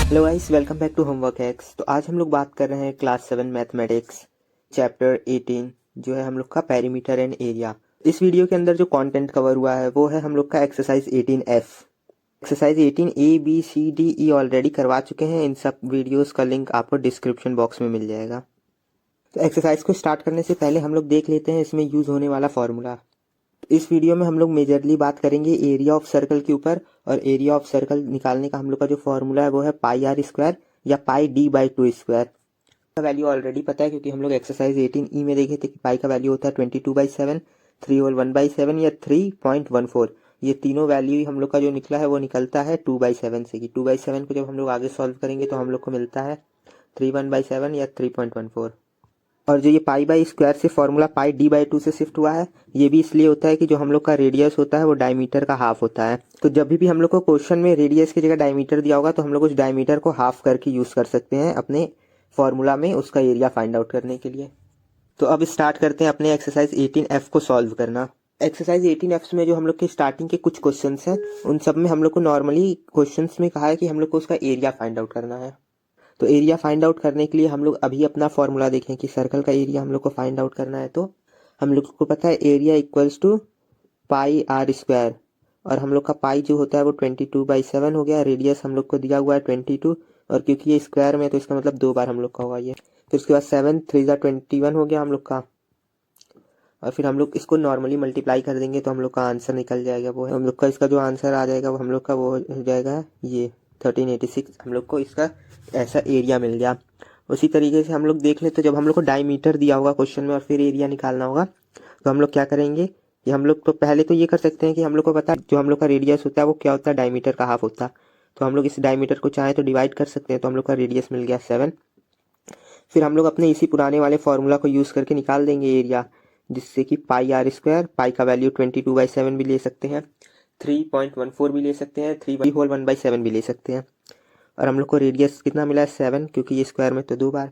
Hello guys, welcome back to homework X. तो आज हम लोग बात कर रहे हैं क्लास 7 मैथमेटिक्स चैप्टर 18 जो है हम लोग का पेरीमीटर एंड एरिया। इस वीडियो के अंदर जो कंटेंट कवर हुआ है वो है हम लोग का exercise 18F। Exercise 18 A B C D E already करवा चुके हैं। इन सब वीडियोस का लिंक आपको डिस्क्रिप्शन बॉक्स में मिल जाएगा। तो एक्सरसाइज को स्टार्ट करने से पहले हम लोग देख लेते हैं इसमें यूज होने वाला फॉर्मूला। इस वीडियो में हम लोग मेजरली बात करेंगे एरिया ऑफ सर्कल के ऊपर, और एरिया ऑफ सर्कल निकालने का हम लोग का जो फॉर्मूला है वो है पाई आर स्क्वायर या पाई डी बाई टू स्क्वायर। का वैल्यू ऑलरेडी पता है क्योंकि हम लोग एक्सरसाइज 18E में देखे थे कि पाई का वैल्यू होता है 22/7, 3 होल 1/7 या 3.14। ये तीनों वैल्यू हम लोग का जो निकला है वो निकलता है 2/7 से। कि 2/7 को जब हम लोग आगे सॉल्व करेंगे तो हम लोग को मिलता है 3/7 या 3.14। और जो ये पाई बाई स्क्वायर से formula pi D by two से शिफ्ट हुआ है, ये भी इसलिए होता है कि जो हम लोग का रेडियस होता है वो डायमीटर का हाफ होता है। तो जब भी हम लोग को क्वेश्चन में रेडियस की जगह डायमीटर दिया होगा तो हम लोग उस डायमीटर को हाफ करके यूज कर सकते हैं अपने फॉर्मूला में उसका एरिया फाइंड आउट करने के लिए। तो अब स्टार्ट करते हैं अपने एक्सरसाइज 18F को सॉल्व करना। एक्सरसाइज 18F में जो हम लोग के स्टार्टिंग के कुछ क्वेश्चंस हैं उन सब में हम लोग को नॉर्मली क्वेश्चंस में कहा है कि हम लोग को उसका एरिया फाइंड आउट करना है। तो एरिया फाइंड आउट करने के लिए हम लोग अभी अपना फॉर्मूला देखें कि सर्कल का एरिया हम लोग को फाइंड आउट करना है। तो हम लोग को पता है area equals to pi r square, और हम लोग का पाई जो होता है वो 22/7 हो गया। रेडियस हम लोग को दिया हुआ है 22, और क्योंकि ये स्क्वायर में है तो इसका मतलब 2 बार हम लोग का होगा ये। फिर उसके बाद 7 3 21 हो गया हम लोग का, और फिर हम लोग इसको नॉर्मली मल्टीप्लाई कर देंगे तो हम लोग का आंसर निकल जाएगा। वो हम लोग का इसका जो आंसर आ जाएगा वो हम लोग का वो हो जाएगा ये 1386। हम लोग को इसका ऐसा एरिया मिल गया। उसी तरीके से हम लोग देख ले तो जब हम लोग को डायमीटर दिया होगा क्वेश्चन में और फिर एरिया निकालना होगा तो हम लोग क्या करेंगे कि हम लोग तो पहले तो ये कर सकते हैं कि हम लोग को पता है जो हम लोग का रेडियस होता है वो क्या होता है, डायमीटर का हाफ होता है। तो हम लोग इस डायमीटर को चाहे तो डिवाइड कर सकते हैं। तो हम लोग का रेडियस मिल गया 7। फिर हम लोग अपने इसी पुराने वाले फॉर्मूला को यूज करके निकाल देंगे एरिया, जिससे कि पाई आर स्क्वायर, पाई का वैल्यू 22/7 भी ले सकते हैं, 3.14 भी ले सकते हैं, 3 होल 1/7 भी ले सकते हैं। और हम लोग को रेडियस कितना मिला है 7, क्योंकि ये स्क्वायर में तो 2 बार,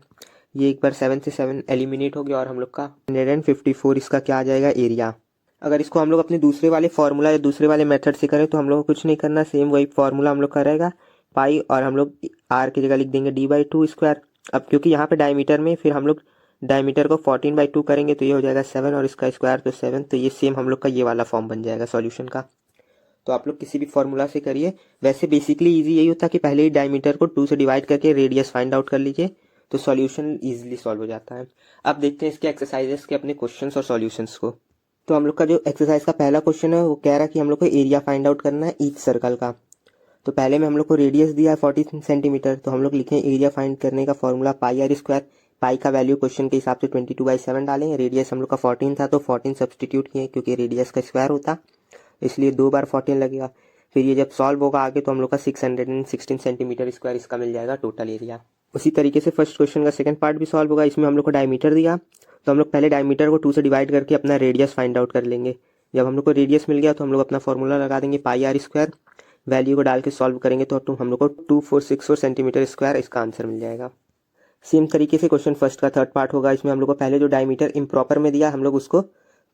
ये एक बार 7 से 7 एलिमिनेट हो गया और हम लोग का 154 इसका क्या आ जाएगा एरिया। अगर इसको हम लोग अपने दूसरे वाले फॉर्मूला या दूसरे वाले मेथड से करें तो हम लोग को कुछ नहीं करना, सेम वही फॉर्मूला हम लोग का रहेगा पाई, और हम लोग आर की जगह लिख देंगे डी बाई टू स्क्वायर। अब क्योंकि यहाँ पे डायमीटर में फिर हम लोग डायमीटर को 14/2 करेंगे तो ये हो जाएगा 7, और इसका स्क्वायर तो 7, तो ये सेम हम लोग का ये वाला फॉर्म बन जाएगा सॉल्यूशन का। तो आप लोग किसी भी फॉर्मूला से करिए। वैसे बेसिकली इजी यही होता है कि पहले ही डायमीटर को 2 से डिवाइड करके रेडियस फाइंड आउट कर लीजिए तो सॉल्यूशन इजीली सॉल्व हो जाता है। अब देखते हैं इसके एक्सरसाइजेस के अपने क्वेश्चंस और सॉल्यूशंस को। तो हम लोग का जो एक्सरसाइज का पहला क्वेश्चन है वो कह रहा है कि हम लोग को एरिया फाइंड आउट करना है ईच सर्कल का। तो पहले में हम लोग को रेडियस दिया है 40 सेंटीमीटर, तो हम लोग लिखें एरिया फाइंड करने का फॉर्मूला पाई आर स्क्वायर। पाई का वैल्यू क्वेश्चन के हिसाब से 22/7 डालें, रेडियस हम लोग का 14 था तो 14 सब्सटीट्यूट किए क्योंकि रेडियस का स्क्वायर होता, इसलिए 2 बार 14 लगेगा। फिर ये जब सॉल्व होगा आगे तो हम लोग का 616 सेंटीमीटर स्क्वायर इसका मिल जाएगा टोटल एरिया। उसी तरीके से फर्स्ट क्वेश्चन का सेकंड पार्ट भी सॉल्व होगा। इसमें हम लोग को डायमीटर दिया तो हम लोग पहले डायमीटर को 2 से डिवाइड करके अपना रेडियस फाइंड आउट कर लेंगे। जब हम लोग को रेडियस मिल गया तो हम लोग अपना फॉर्मूला लगा देंगे पाई आर स्क्वायर, वैल्यू को डाल के सॉल्व करेंगे तो हम लोग को 2464 सेंटीमीटर स्क्वायर इसका आंसर मिल जाएगा। सेम तरीके से क्वेश्चन फर्स्ट का थर्ड पार्ट होगा। इसमें हम लोग को पहले जो डायमीटर इम्प्रॉपर में दिया हम लोग उसको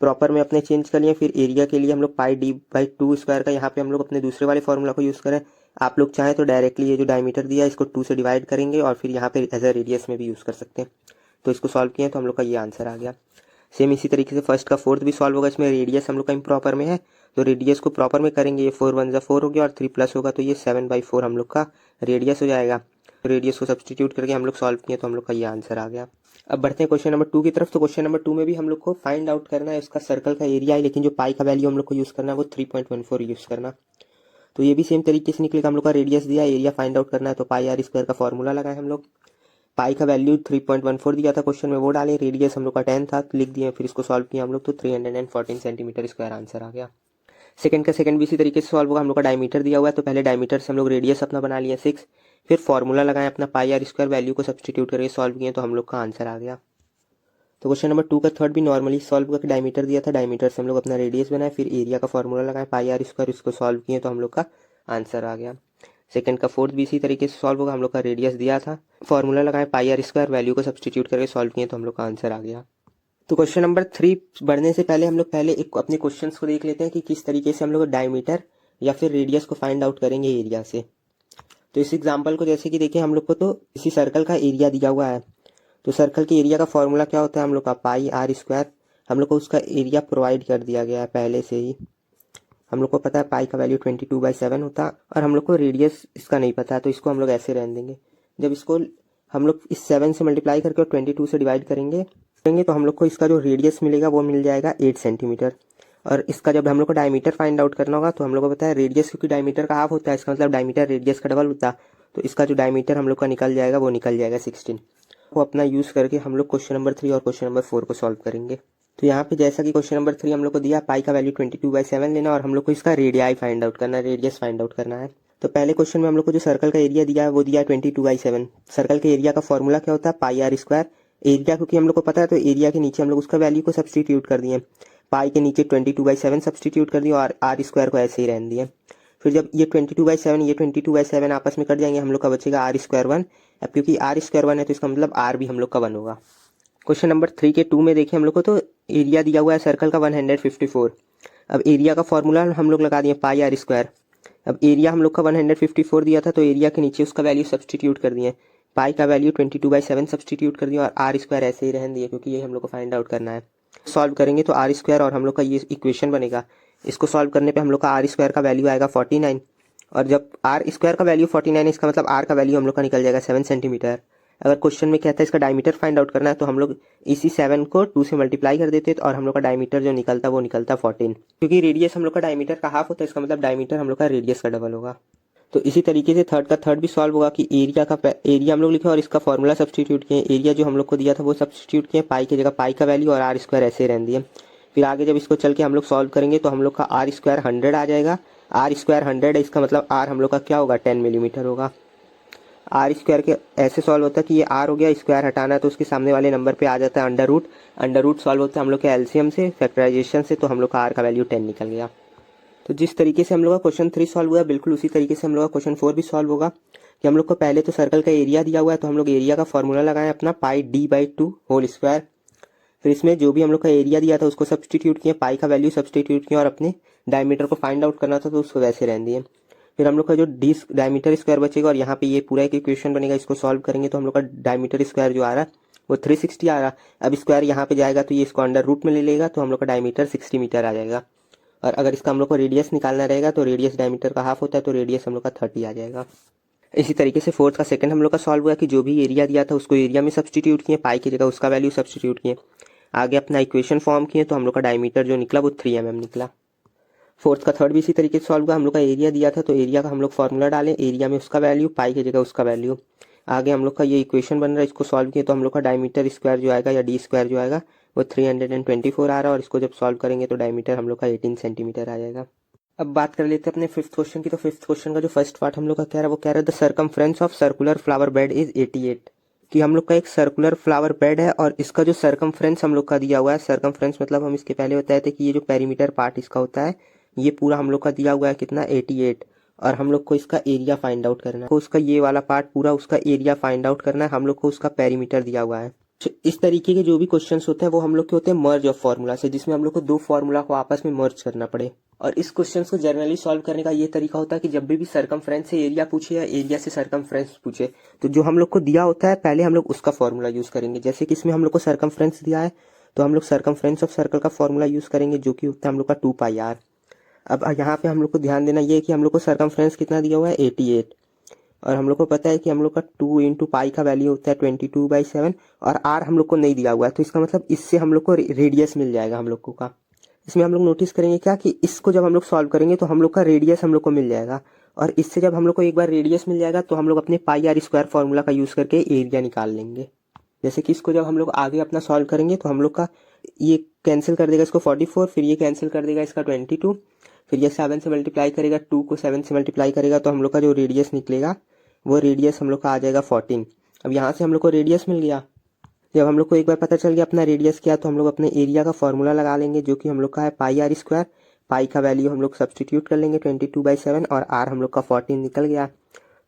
प्रॉपर में अपने चेंज कर लिए। फिर एरिया के लिए हम लोग पाई डी बाई टू स्क्वायर का यहाँ पे हम लोग अपने दूसरे वाले फॉर्मूला को यूज़ करें। आप लोग चाहें तो डायरेक्टली ये जो डायमीटर दिया इसको 2 से डिवाइड करेंगे और फिर यहाँ पे एज अ रेडियस में भी यूज़ कर सकते हैं। तो इसको सॉल्व किए तो हम लोग का ये आंसर आ गया। सेम इसी तरीके से फर्स्ट का फोर्थ भी सॉल्व होगा। इसमें रेडियस हम लोग का इम्प्रॉपर में है तो रेडियस को प्रॉपर में करेंगे। ये 4 1 4 हो गया और 3 प्लस होगा तो ये 7/4 हम लोग का रेडियस हो जाएगा। रेडियस को सब्सटीट्यूट करके हम लोग सॉल्व किए तो हम लोग का ये आंसर आ गया। अब बढ़ते हैं क्वेश्चन नंबर 2 की तरफ। तो क्वेश्चन नंबर 2 में भी हम लोग को फाइंड आउट करना है उसका सर्कल का एरिया है, लेकिन जो पाई का वैल्यू हम लोग को यूज़ करना है वो 3.14 यूज़ करना। तो ये भी सेम तरीके से निकलेगा। हम लोग का रेडियस दिया, एरिया फाइंड आउट करना है तो पाई आर स्क्वायर का फॉर्मूला लगाए हम लोग। पाई का वैल्यू 3.14 दिया था क्वेश्चन में, वो डालें। रेडियस हम लोग का 10 था लिख दिए, फिर इसको सॉल्व किया हम लोग तो 314 सेंटीमीटर स्क्वायर आंसर आ गया। सेकंड का सेकंड भी इसी तरीके से सॉल्व होगा। हम लोग का डायमीटर दिया हुआ है तो पहले डायमीटर से हम लोग रेडियस अपना बना लिया 6, फिर फॉर्मूला लगाएं अपना पाई आर स्क्वायर, वैल्यू को सब्सटीट्यूट करके सॉल्व किए तो हम लोग का आंसर आ गया। तो क्वेश्चन नंबर 2 का थर्ड भी नॉर्मली सॉल्व करके डायमीटर दिया था, डायमीटर से हम लोग अपना रेडियस बनाए, फिर एरिया का फॉर्मूला लगाए पाई आर स्क्वायर, इसको सॉल्व किए तो हम लोग का आंसर आ गया। सेकंड का फोर्थ भी इसी तरीके से सॉल्व होगा। हम लोग का रेडियस दिया था, फॉर्मूला लगाए पाई आर स्क्वायर, वैल्यू को सब्सटीट्यूट करके सॉल्व किए तो हम लोग का आंसर आ गया। तो क्वेश्चन नंबर 3 बढ़ने से पहले हम लोग पहले एक अपने क्वेश्चंस को देख लेते हैं कि किस तरीके से हम लोग डायमीटर या फिर रेडियस को फाइंड आउट करेंगे एरिया से। तो इस एग्जाम्पल को जैसे कि देखिए हम लोग को तो इसी सर्कल का एरिया दिया हुआ है, तो सर्कल के एरिया का फॉर्मूला क्या होता है हम लोग का पाई आर स्क्वायर। हम लोग को उसका एरिया प्रोवाइड कर दिया गया है पहले से ही। हम लोग को पता है पाई का वैल्यू 22/7 होता है और हम लोग को रेडियस इसका नहीं पता है, तो इसको हम लोग ऐसे रहने देंगे। जब इसको हम लोग इस 7 से मल्टीप्लाई करके और 22 से डिवाइड करेंगे तो हम लोग को इसका जो रेडियस मिलेगा वो मिल जाएगा 8 सेंटीमीटर। और इसका जब हम लोग को डायमीटर फाइंड आउट करना होगा तो हम लोग को पता है रेडियस क्योंकि डायमीटर का हाफ होता है, इसका मतलब डायमीटर रेडियस का डबल होता है, तो इसका जो डायमीटर हम लोग का निकल जाएगा वो निकल जाएगा 16। वो अपना यूज़ करके हम लोग क्वेश्चन नंबर 3 और क्वेश्चन नंबर 4 को सॉल्व करेंगे। तो यहाँ पे जैसा कि क्वेश्चन नंबर 3 हम लोग को दिया पाई का वैल्यू 22/7 लेना और हम लोग को इसका रेडियाई फाइंड आउट करना है, रेडियस फाइंड आउट करना है। तो पहले क्वेश्चन में हम लोग को जो सर्कल का एरिया दिया है वो दिया है 22/7। सर्कल के एरिया का फॉर्मूला क्या होता है पाई आर स्क्वायर। एरिया क्योंकि हम लोग को पता है तो एरिया के नीचे हम लोग उसका वैल्यू को सब्सटीट्यूट कर दिए, पाई के नीचे 22/7 सब्सटीट्यूट कर दिया और आर स्क्वायर को ऐसे ही रहने दिए। फिर जब ये 22/7 ये 22/7 आपस में कट जाएंगे हम लोग का बचेगा आर स्क्वायर 1। अब क्योंकि आर स्क्वायर 1 है तो इसका मतलब आर भी हम लोग का 1 होगा। क्वेश्चन नंबर 3 के 2 में देखिए हम लोग को तो एरिया दिया हुआ है सर्कल का 154। अब एरिया का फॉर्मूला हम लोग लगा दिए पाई आर स्क्वायर। अब एरिया हम लोग का 154 दिया था तो एरिया के नीचे उसका वैल्यू सब्सटीट्यूट कर दिए, पाई का वैल्यू 22/7 सब्सटीट्यूट कर दिया और आर स्क्वायर ऐसे ही रहने दिए क्योंकि ये हम लोग को फाइंड आउट करना है। सॉल्व करेंगे तो आर स्क्वायर और हम लोग का ये इक्वेशन बनेगा। इसको सॉल्व करने पे हम लोग का आर स्क्वायर का वैल्यू आएगा 49 और जब आर स्क्वायर का वैल्यू 49 है इसका मतलब आर का वैल्यू हम लोग का निकल जाएगा 7 सेंटीमीटर। अगर क्वेश्चन में कहता है इसका डायमीटर फाइंड आउट करना है तो हम लोग इसी 7 को 2 से मल्टीप्लाई कर देते और हम लोग का डायमीटर जो निकलता वो निकलता 14। क्योंकि रेडियस हम लोग का डायमीटर का हाफ होता है इसका मतलब डायमीटर हम लोग का रेडियस का डबल होगा। तो इसी तरीके से थर्ड का थर्ड भी सॉल्व होगा कि एरिया हम लोग लिखे और इसका फॉर्मूला सब्सटीट्यूट किए, एरिया जो हम लोग को दिया था वो सब्सटीट्यूट किए, पाई की जगह पाई का वैल्यू और आर स्क्वायर ऐसे रहने दिए। फिर आगे जब इसको चल के हम लोग सॉल्व करेंगे तो हम लोग का आर स्क्वायर 100 आ जाएगा। आर स्क्वायर 100 है इसका मतलब आर हम लोग का क्या होगा 10 मिलीमीटर होगा। आर स्क्वायर के ऐसे सॉल्व होता है कि ये आर हो गया, स्क्वायर हटाना है तो उसके सामने वाले नंबर पे आ जाता है under root. Under root solve होता है हम लोग के एलसीएम से, फैक्टराइजेशन से, तो हम लोग का आर का वैल्यू 10 निकल गया। तो जिस तरीके से हम लोग का क्वेश्चन 3 सॉल्व हुआ बिल्कुल उसी तरीके से हम लोग का क्वेश्चन 4 भी सॉल्व होगा कि हम लोग को पहले तो सर्कल का एरिया दिया हुआ है तो हम लोग एरिया का फॉर्मूला लगाएं अपना पाई d/2 होल स्क्वायर। फिर इसमें जो भी हम लोग का एरिया दिया था उसको सब्सटीट्यूट किए, पाई का वैल्यू सब्सटीट्यूट किया और अपने डायमीटर को फाइंड आउट करना था तो उसको वैसे रहने दिए। फिर हम लोग का जो डायमीटर स्क्वायर बचेगा और यहाँ पे ये पूरा एक इक्वेशन बनेगा, इसको सॉल्व करेंगे तो हम लोग का डायमीटर स्क्वायर जो आ रहा है वो 360 आ रहा। अब स्क्वायर यहाँ पे जाएगा तो ये इसको अंडर रूट में ले लेगा तो हम लोग का डायमीटर 60 मीटर आ जाएगा। और अगर इसका हम लोग को रेडियस निकालना रहेगा तो रेडियस डायमीटर का हाफ होता है तो रेडियस हम लोग का 30 आ जाएगा। इसी तरीके से फोर्थ का सेकंड हम लोग का सॉल्व हुआ कि जो भी एरिया दिया था उसको एरिया में सब्सटीट्यूट किए, पाई की जगह उसका वैल्यू सब्सटीट्यूट किए, आगे अपना इक्वेशन फॉर्म किए तो हम लोग का डायमीटर जो निकला वो 3 mm निकला। फोर्थ का थर्ड भी इसी तरीके से सॉल्व हुआ, हम लोग का एरिया दिया था तो एरिया का हम लोग फॉर्मूला डालें, एरिया में उसका वैल्यू, पाई की जगह उसका वैल्यू, आगे हम लोग का ये इक्वेशन बन रहा है इसको सॉल्व किए तो हम लोग का डायमीटर स्क्वायर जो आएगा या डी स्क्वायर जो आएगा वो 324 आ रहा है और इसको जब सॉल्व करेंगे तो डायमीटर हम लोग का 18 सेंटीमीटर आ जाएगा। अब बात कर लेते हैं अपने फिफ्थ क्वेश्चन की। तो फिफ्थ क्वेश्चन का जो फर्स्ट पार्ट हम लोग का कह रहा है वो कह रहा है the circumference of circular flower bed is 88। कि हम लोग का एक सर्कुलर फ्लावर बेड है और इसका जो सर्कमफ्रेंस हम लोग का दिया हुआ है, सर्कमफ्रेंस मतलब हम इसके पहले बताए थे कि ये जो पेरीमीटर पार्ट इसका होता है ये पूरा हम लोग का दिया हुआ है कितना 88 और हम लोग को इसका एरिया फाइंड आउट करना है। तो उसका ये वाला पार्ट पूरा उसका एरिया फाइंड आउट करना है, हम लोग को उसका पेरीमीटर दिया हुआ है। इस तरीके के जो भी क्वेश्चंस होते हैं वो हम लोग के होते हैं मर्ज ऑफ फार्मूला से, जिसमें हम लोग को दो फार्मूला को आपस में मर्ज करना पड़े। और इस क्वेश्चंस को जनरली सॉल्व करने का ये तरीका होता है कि जब भी सर्कमफ्रेंस से एरिया पूछे या एरिया से सर्कमफ्रेंस पूछे तो जो हम लोग को दिया होता है पहले हम लोग उसका फॉर्मूला यूज करेंगे। जैसे कि इसमें हम लोग को सर्कमफ्रेंस दिया है तो हम लोग सर्कमफ्रेंस ऑफ सर्कल का फॉर्मूला यूज करेंगे जो कि होता है हम लोग का 2πr। अब यहाँ पे हम लोग को ध्यान देना ये है कि हम लोग को सर्कमफ्रेंस कितना दिया हुआ है 88 और हम लोग को पता है कि हम लोग का 2 × पाई का वैल्यू होता है 22/7 और आर हम लोग को नहीं दिया हुआ है तो इसका मतलब इससे हम लोग को रेडियस मिल जाएगा हम लोग का। इसमें हम लोग नोटिस करेंगे क्या कि इसको जब हम लोग सॉल्व करेंगे तो हम लोग का रेडियस हम लोग को मिल जाएगा और इससे जब हम लोग को एक बार रेडियस मिल जाएगा तो हम लोग अपने पाई आर स्क्वायर फार्मूला का यूज करके एरिया निकाल लेंगे। जैसे कि इसको जब हम लोग आगे अपना सॉल्व करेंगे तो हम लोग का ये कैंसिल कर देगा इसको 44, फिर ये कैंसिल कर देगा इसका 22, फिर ये 7 से मल्टीप्लाई करेगा, 2 को 7 से मल्टीप्लाई करेगा तो हम लोग का जो रेडियस निकलेगा वो रेडियस हम लोग का आ जाएगा 14। अब यहाँ से हम लोग को रेडियस मिल गया। जब हम लोग को एक बार पता चल गया अपना रेडियस क्या तो हम लोग अपने एरिया का फॉर्मूला लगा लेंगे जो कि हम लोग का है पाई आर स्क्वायर। पाई का वैल्यू हम लोग सब्सटीट्यूट कर लेंगे 22/7 और आर हम लोग का 14 निकल गया।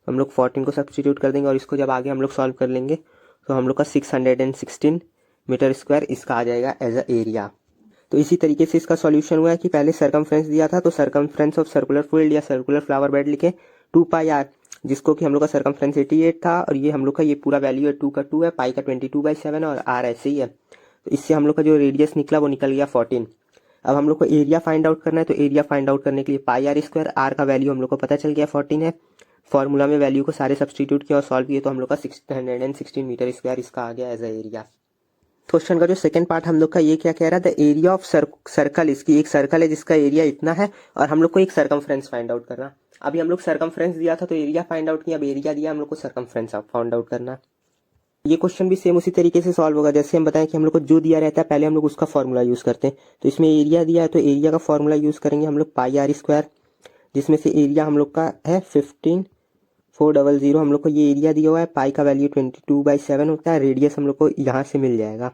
हम लोग 14 को सब्सटीट्यूट कर देंगे और इसको जब आगे हम लोग सॉल्व कर लेंगे तो हम लोग का 616 मीटर स्क्वायर इसका आ जाएगा एज अ एरिया। तो इसी तरीके से इसका सॉल्यूशन हुआ है कि पहले सर्कमफ्रेंस दिया था तो सर्कमफ्रेंस ऑफ सर्कुलर फील्ड या सर्कुलर फ्लावर बेड लिखे 2πr, जिसको कि हम लोग का सरकमफ्रेंस 88 था, और ये हम लोग का ये पूरा वैल्यू है 2 का 2 है, पाई का 22/7 और आर ऐसे ही है। तो इससे हम लोग का जो रेडियस निकला वो निकल गया 14। अब हम लोग को एरिया फाइंड आउट करना है, तो एरिया फाइंड आउट करने के लिए पाई आर स्क्वायर, आर का वैल्यू हम लोग को पता चल गया 14 है। फॉर्मूला में वैल्यू को सारे सब्सटीट्यूट किया और सॉल्व किए तो हम लोग का 616 मीटर स्क्वायर इसका आ गया एज अ एरिया। क्वेश्चन का जो सेकंड पार्ट हम लोग का ये क्या कह रहा है, द एरिया ऑफ सर्कल, इसकी एक सर्कल है जिसका एरिया इतना है और हम लोग को एक सरकमफ्रेंस फाइंड आउट करना। अभी हम लोग सरकमफ्रेंस दिया था तो एरिया फाइंड आउट किया, अब एरिया दिया हम लोग को सरकमफ्रेंस फाइंड आउट करना। ये क्वेश्चन भी सेम उसी तरीके से सॉल्व होगा जैसे हम बताएं कि हम लोग को जो दिया रहता है पहले हम लोग उसका फॉर्मूला यूज करते हैं। तो इसमें एरिया दिया है तो एरिया का फॉर्मूला यूज करेंगे हम लोग पाई आर स्क्वायर, जिसमें से एरिया हम लोग का है 15,400। हम लोग को ये एरिया दिया हुआ है, पाई का वैल्यू 22/7 होता है, रेडियस हम लोग को यहाँ से मिल जाएगा।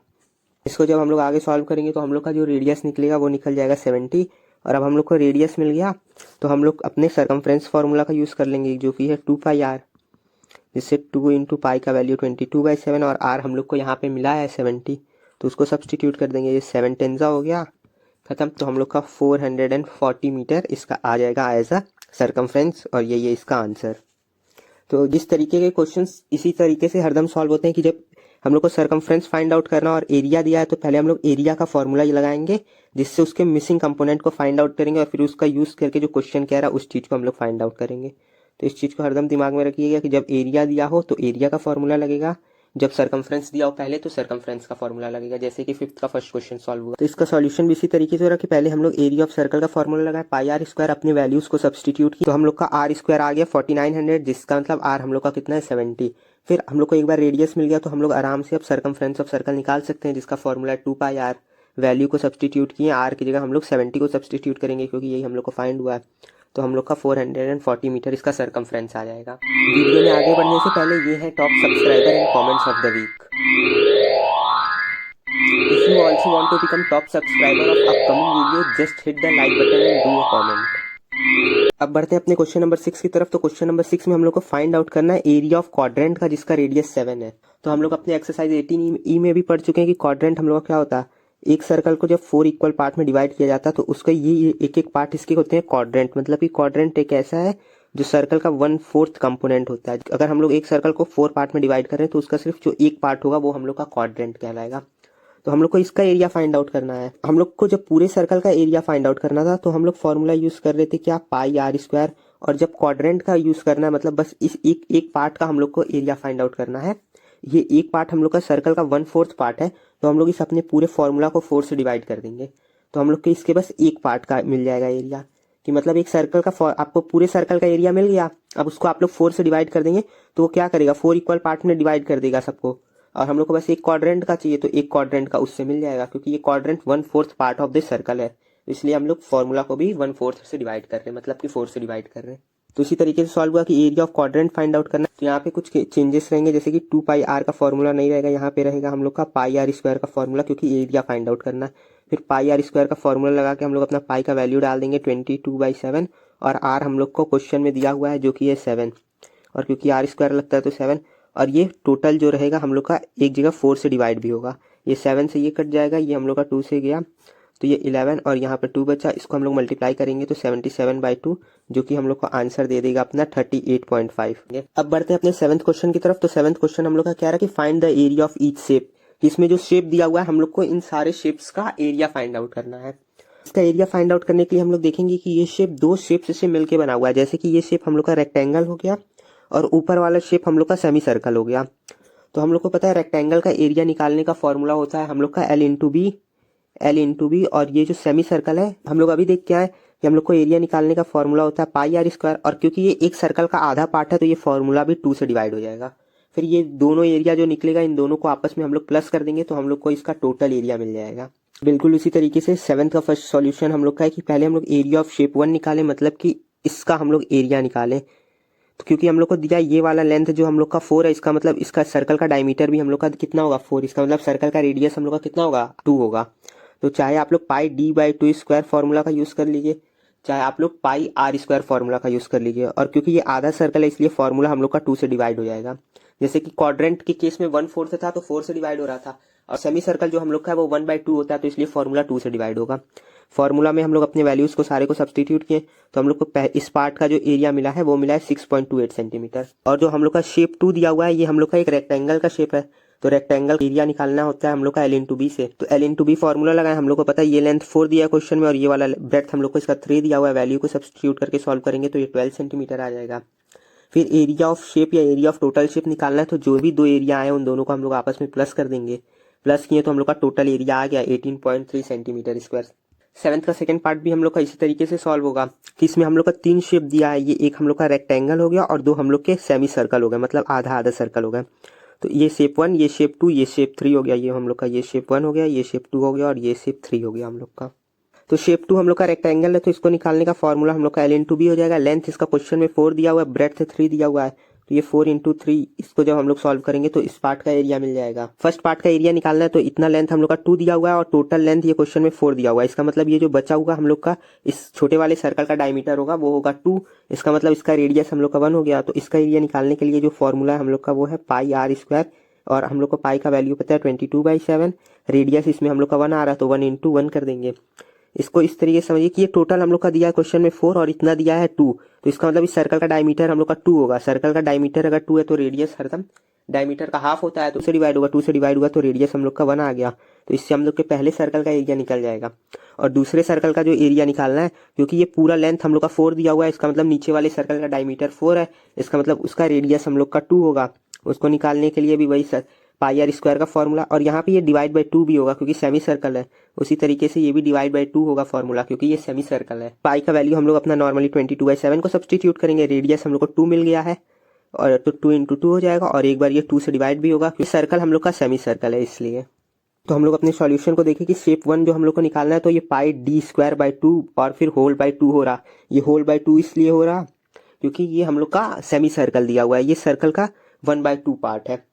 इसको जब हम लोग आगे सॉल्व करेंगे तो हम लोग का जो रेडियस निकलेगा वो निकल जाएगा 70। और अब हम लोग को रेडियस मिल गया तो हम लोग अपने सरकमफ्रेंस फार्मूला का यूज़ कर लेंगे जो कि है 2πr, जिससे 2 इंटू पाई का वैल्यू 22/7 और आर हम लोग को यहाँ पे मिला है 70, तो उसको सब्सटीट्यूट कर देंगे। ये 7 टेंजा हो गया खत्म, तो हम लोग का 440 मीटर इसका आ जाएगा एज अ सरकमफ्रेंस, और ये इसका आंसर। तो जिस तरीके के क्वेश्चंस इसी तरीके से हरदम सॉल्व होते हैं कि जब हम लोग को सरकमफ्रेंस फाइंड आउट करना और एरिया दिया है तो पहले हम लोग एरिया का फॉर्मूला लगाएंगे, जिससे उसके मिसिंग कंपोनेंट को फाइंड आउट करेंगे और फिर उसका यूज करके जो क्वेश्चन कह रहा है उस चीज को हम लोग फाइंड आउट करेंगे। तो इस चीज को हरदम दिमाग में रखिएगा कि जब एरिया दिया हो तो एरिया का फॉर्मूला लगेगा, जब सरकमफ्रेंस दिया हो पहले तो सरकमफ्रेंस का फॉर्मूला लगेगा। जैसे कि 5th का फर्स्ट क्वेश्चन सॉल्व हुआ तो इसका सॉल्यूशन भी इसी तरीके से हो रहा कि पहले हम लोग एरिया ऑफ सर्कल का फॉर्मूला लगाए, पाई आर स्क्वायर अपने वैल्यूज को सब्सटीट्यूट की तो हम लोग का आर स्क्वायर आ गया 4900, जिसका मतलब आर हम लोग का कितना है 70। फिर हम लोग को एक बार रेडियस मिल गया तो हम लोग आराम से अब सरकमफ्रेंस ऑफ सर्कल निकाल सकते हैं, जिसका फॉर्मूला 2πr। वैल्यू को सब्सटीट्यूट किए, आर की जगह हम लोग 70 को सब्सटीट्यूट करेंगे क्योंकि यही हम लोग को फाइंड हुआ है, तो हम लोग का 440 मीटर इसका सरकमफ्रेंस आ जाएगा। वीडियो में आगे बढ़ने से पहले ये है top subscriber and comments of the week. If you also want to become top subscriber of upcoming video, just hit the like button and do a comment. अब बढ़ते हैं अपने क्वेश्चन नंबर 6 की तरफ। तो क्वेश्चन नंबर 6 में हम लोग को फाइंड आउट करना है एरिया ऑफ क्वाड्रेंट का, जिसका रेडियस 7 है। तो हम लोग अपने एक्सरसाइज 18E में भी पढ़ चुके हैं कि क्वाड्रेंट हम लोग का क्या होता है, एक सर्कल को जब 4 इक्वल पार्ट में डिवाइड किया जाता है तो उसका ये एक एक पार्ट इसके होते हैं क्वाड्रेंट। मतलब कि क्वाड्रेंट एक ऐसा है जो सर्कल का 1/4 कंपोनेंट होता है। अगर हम लोग एक सर्कल को 4 पार्ट में डिवाइड करें तो उसका सिर्फ जो एक पार्ट होगा वो हम लोग का क्वाड्रेंट कहलाएगा। तो हम लोग को इसका एरिया फाइंड आउट करना है। हम लोग को जब पूरे सर्कल का एरिया फाइंड आउट करना था तो हम लोग फॉर्मूला यूज कर रहे थे क्या, पाई आर स्क्वायर। और जब क्वाड्रेंट का यूज करना है मतलब बस इस एक पार्ट का हम लोग को एरिया फाइंड आउट करना है। ये एक पार्ट हम लोग का सर्कल का 1/4 पार्ट है, तो हम लोग इस अपने पूरे फॉर्मूला को 4 से डिवाइड कर देंगे तो हम लोग को इसके बस एक पार्ट का मिल जाएगा एरिया। कि मतलब एक सर्कल का आपको पूरे सर्कल का एरिया मिल गया, अब उसको आप लोग 4 से डिवाइड कर देंगे तो वो क्या करेगा, 4 इक्वल पार्ट में डिवाइड कर देगा सबको। और हम लोग को बस एक क्वाड्रेंट का चाहिए तो एक क्वाड्रेंट का उससे मिल जाएगा, क्योंकि ये quadrant 1/4 part of this circle है, इसलिए हम लोग फॉर्मूला को भी 1/4 से डिवाइड कर रहे हैं, मतलब कि 4 से डिवाइड कर रहे हैं। तो इसी तरीके से सॉल्व हुआ कि area of quadrant find out करना है। तो यहाँ पे कुछ चेंजेस रहेंगे, जैसे कि 2πr का फॉर्मूला नहीं रहेगा, यहाँ पे रहेगा हम लोग का पाई आर स्क्वायर का फॉर्मूला, क्योंकि एरिया फाइंड आउट करना है। फिर पाई आर स्क्वायर का फॉर्मूला लगा के हम लोग अपना पाई का वैल्यू डाल देंगे 22/7, और आर हम लोग को क्वेश्चन में दिया हुआ है जो कि है 7, और क्योंकि आर स्क्वायर लगता है तो 7। और ये टोटल जो रहेगा हम लोग का एक जगह 4 से डिवाइड भी होगा, ये 7 से ये कट जाएगा, ये हम लोग का 2 से गया तो ये 11 और यहाँ पे 2 बचा, इसको हम लोग मल्टीप्लाई करेंगे तो 77/2, जो कि हम लोग को आंसर दे देगा अपना 38.5। अब बढ़ते हैं अपने 7th क्वेश्चन की तरफ। तो 7th क्वेश्चन हम लोग का क्या रहा कि find the area of each shape. इसमें जो शेप दिया हुआ है हम लोग को इन सारे शेप्स का एरिया फाइंड आउट करना है। इसका एरिया फाइंड आउट करने के लिए हम लोग देखेंगे कि ये शेप दो शेप से मिलकर बना हुआ है, जैसे कि ये शेप हम लोग का रेक्टेंगल हो गया और ऊपर वाला शेप हम लोग का सेमी सर्कल हो गया। तो हम लोग को पता है रेक्टेंगल का एरिया निकालने का फॉर्मूला होता है हम लोग का L इंटू बी, और ये जो सेमी सर्कल है हम लोग अभी देख के आए कि हम लोग को एरिया निकालने का फॉर्मूला होता है पाई आर स्क्वायर, और क्योंकि ये एक सर्कल का आधा पार्ट है तो ये फॉर्मूला भी 2 से डिवाइड हो जाएगा। फिर ये दोनों एरिया जो निकलेगा इन दोनों को आपस में हम लोग प्लस कर देंगे तो हम लोग को इसका टोटल एरिया मिल जाएगा। बिल्कुल उसी तरीके से 7th का फर्स्ट सॉल्यूशन हम लोग का है कि पहले हम लोग एरिया ऑफ शेप 1 निकालें, मतलब कि इसका हम लोग एरिया निकालें। तो क्योंकि हम लोग को दिया ये वाला लेंथ जो हम लोग का 4 है, इसका मतलब इसका सर्कल का डायमीटर भी हम लोग का कितना होगा 4, इसका मतलब सर्कल का रेडियस हम लोग का कितना होगा 2 होगा। तो चाहे आप लोग पाई d/2 स्क्वायर फॉर्मूला का यूज कर लीजिए, चाहे आप लोग पाई आर स्क्वायर फॉर्मूला का यूज कर लीजिए, और क्योंकि ये आधा सर्कल है इसलिए फॉर्मूला हम लोग का 2 से डिवाइड हो जाएगा। जैसे कि क्वाड्रेंट के केस में 1/4 था तो 4 से डिवाइड हो रहा था, और सेमी सर्कल जो हम लोग का है वो 1/2 होता है तो इसलिए फॉर्मूला 2 से डिवाइड होगा। फॉर्मूला में हम लोग अपने वैल्यूज़ को सारे को सब्सटीट्यूट किए तो हम लोग को इस पार्ट का जो एरिया मिला है वो मिला है 6.28 सेंटीमीटर। और जो हम लोग का शेप 2 दिया हुआ है ये हम लोग का एक रेक्टेंगल का शेप है, तो रेक्टेंगल एरिया निकालना होता है हम लोग का L इंटू बी से। तो L इंटू बी फॉर्मूला लगाए, हम लोग को पता है ये लेंथ 4 दिया है क्वेश्चन में और ये वाला ब्रेड्थ हम लोग को इसका 3 दिया हुआ है। वैल्यू को सब्सटीट्यूट करके सॉल्व करेंगे तो ये 12 सेंटीमीटर आ जाएगा। फिर एरिया ऑफ शेप या एरिया ऑफ टोटल शेप निकालना है, तो जो भी दो एरिया आए उन दोनों को हम लोग आपस में प्लस कर देंगे। प्लस किए तो हम लोग का टोटल एरिया आ गया 18.3 सेंटीमीटर स्क्वायर। सेवन्थ का सेकंड पार्ट भी हम लोग का इसी तरीके से सॉल्व होगा कि इसमें हम लोग का 3 शेप दिया है, ये एक हम लोग का रेक्टेंगल हो गया और 2 हम लोग के सेमी सर्कल हो गए, मतलब आधा आधा सर्कल हो गया। तो ये शेप 1, ये शेप 2, ये शेप 3 हो गया। ये हम लोग का ये शेप 1 हो गया, ये शेप 2 हो गया और ये शेप 3 हो गया हम लोग का। तो शेप 2 हम लोग का रेक्टेंगल है, तो इसको निकालने का फॉर्मूला हम लोग का L इंटू बी हो जाएगा। लेंथ इसका क्वेश्चन में 4 दिया हुआ है, ब्रेड्थ 3 दिया हुआ है, तो ये 4 इंटू 3, इसको जब हम लोग सॉल्व करेंगे तो इस पार्ट का एरिया मिल जाएगा। फर्स्ट पार्ट का एरिया निकालना है, तो इतना लेंथ हम लोग का 2 दिया हुआ है और टोटल लेंथ ये क्वेश्चन में 4 दिया हुआ है। इसका मतलब ये जो बचा हुआ हम लोग का इस छोटे वाले सर्कल का डायमीटर होगा वो होगा 2, इसका मतलब इसका रेडियस हम लोग का 1 हो गया। तो इसका एरिया निकालने के लिए जो फॉर्मूला है हम लोग का वो है पाई आर स्क्वायर, और हम लोग को पाई का वैल्यू पता है 22/7। रेडियस इसमें हम लोग का 1 आ रहा है तो 1 इंटू 1 कर देंगे। इसको इस तरीके से समझिए कि ये टोटल हम लोग का दिया है क्वेश्चन में 4 और इतना दिया है 2, तो इसका मतलब इस सर्कल का डायमीटर हम लोग का 2 होगा। सर्कल का डायमीटर अगर 2 है तो रेडियस हरदम डायमीटर का हाफ होता है, तो 2 से डिवाइड होगा, 2 से डिवाइड हुआ तो रेडियस हम लोग का 1 आ गया। तो इससे हम लोग के पहले सर्कल का एरिया निकल जाएगा। और दूसरे सर्कल का जो एरिया निकालना है, क्योंकि ये पूरा लेंथ हम लोग का 4 दिया हुआ है, इसका मतलब नीचे वाले सर्कल का डायमीटर 4 है, इसका मतलब उसका रेडियस हम लोग का 2 होगा। उसको निकालने के लिए भी वही पाई आर स्क्वायर का फॉर्मूला, और यहाँ पे ये डिवाइड बाई 2 भी होगा क्योंकि सेमी सर्कल है। उसी तरीके से ये भी डिवाइड बाई 2 होगा फॉर्मूला, क्योंकि ये सेमी सर्कल है। पाई का वैल्यू हम लोग अपना नॉर्मली 22/7 को सब्सटीट्यूट करेंगे। रेडियस हम लोग को 2 मिल गया है और तो 2 इंटू 2 हो जाएगा, और एक बार ये 2 से डिवाइड भी होगा क्योंकि सर्कल हम लोग का सेमी सर्कल है इसलिए। तो हम लोग अपने सॉल्यूशन को देखें कि शेप 1 जो हम लोग को निकालना है, तो ये पाई d स्क्वायर बाई 2 और फिर होल बाई 2 हो रहा। ये होल बाई 2 इसलिए हो रहा क्योंकि ये हम लोग का सेमी सर्कल दिया हुआ है, ये सर्कल का 1/2 पार्ट है।